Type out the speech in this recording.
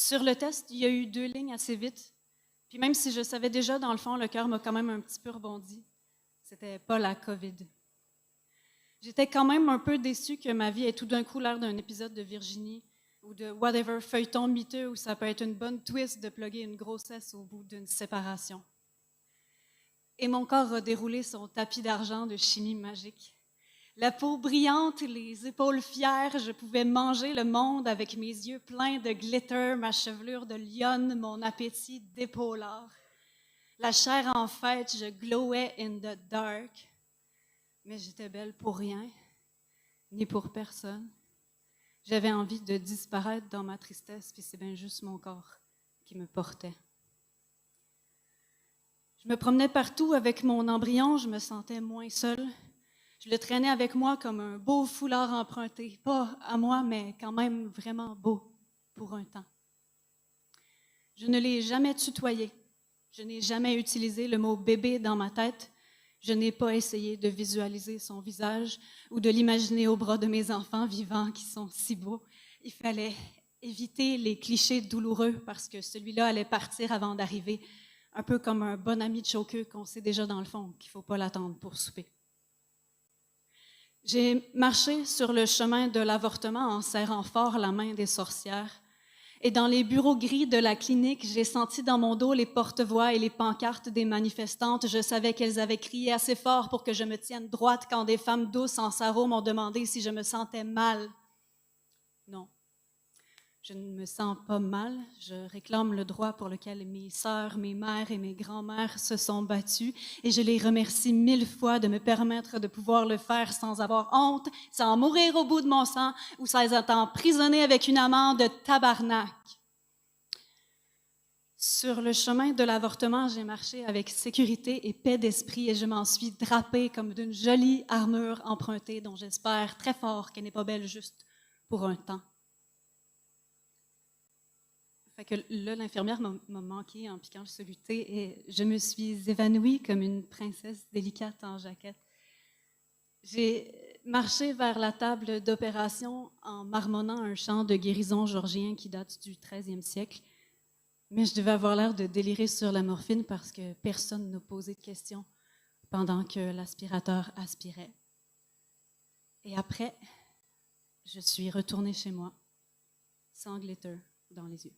Sur le test, il y a eu 2 lignes assez vite. Puis même si je savais déjà, dans le fond, le cœur m'a quand même un petit peu rebondi. C'était pas la COVID. J'étais quand même un peu déçue que ma vie ait tout d'un coup l'air d'un épisode de Virginie ou de whatever feuilleton miteux où ça peut être une bonne twist de plugger une grossesse au bout d'une séparation. Et mon corps a déroulé son tapis d'argent de chimie magique. La peau brillante, les épaules fières, je pouvais manger le monde avec mes yeux pleins de glitter, ma chevelure de lionne, mon appétit d'épaulard. La chair en fête, je glowais in the dark. Mais j'étais belle pour rien, ni pour personne. J'avais envie de disparaître dans ma tristesse, puis c'est bien juste mon corps qui me portait. Je me promenais partout avec mon embryon, je me sentais moins seule. Je le traînais avec moi comme un beau foulard emprunté, pas à moi, mais quand même vraiment beau pour un temps. Je ne l'ai jamais tutoyé. Je n'ai jamais utilisé le mot bébé dans ma tête. Je n'ai pas essayé de visualiser son visage ou de l'imaginer au bras de mes enfants vivants qui sont si beaux. Il fallait éviter les clichés douloureux parce que celui-là allait partir avant d'arriver, un peu comme un bon ami de choqueux qu'on sait déjà dans le fond qu'il ne faut pas l'attendre pour souper. J'ai marché sur le chemin de l'avortement en serrant fort la main des sorcières. Et dans les bureaux gris de la clinique, j'ai senti dans mon dos les porte-voix et les pancartes des manifestantes. Je savais qu'elles avaient crié assez fort pour que je me tienne droite quand des femmes douces en sarrau m'ont demandé si je me sentais mal. Non, je ne me sens pas mal. Je réclame le droit pour lequel mes sœurs, mes mères et mes grands-mères se sont battues et je les remercie 1000 fois de me permettre de pouvoir le faire sans avoir honte, sans mourir au bout de mon sang ou sans être emprisonnée avec une amende de tabarnak. Sur le chemin de l'avortement, j'ai marché avec sécurité et paix d'esprit et je m'en suis drapée comme d'une jolie armure empruntée dont j'espère très fort qu'elle n'est pas belle juste pour un temps. Fait que là, l'infirmière m'a manqué en piquant sur le thé et je me suis évanouie comme une princesse délicate en jaquette. J'ai marché vers la table d'opération en marmonnant un chant de guérison georgien qui date du 13e siècle. Mais je devais avoir l'air de délirer sur la morphine parce que personne n'a posé de questions pendant que l'aspirateur aspirait. Et après, je suis retournée chez moi, sans glitter dans les yeux.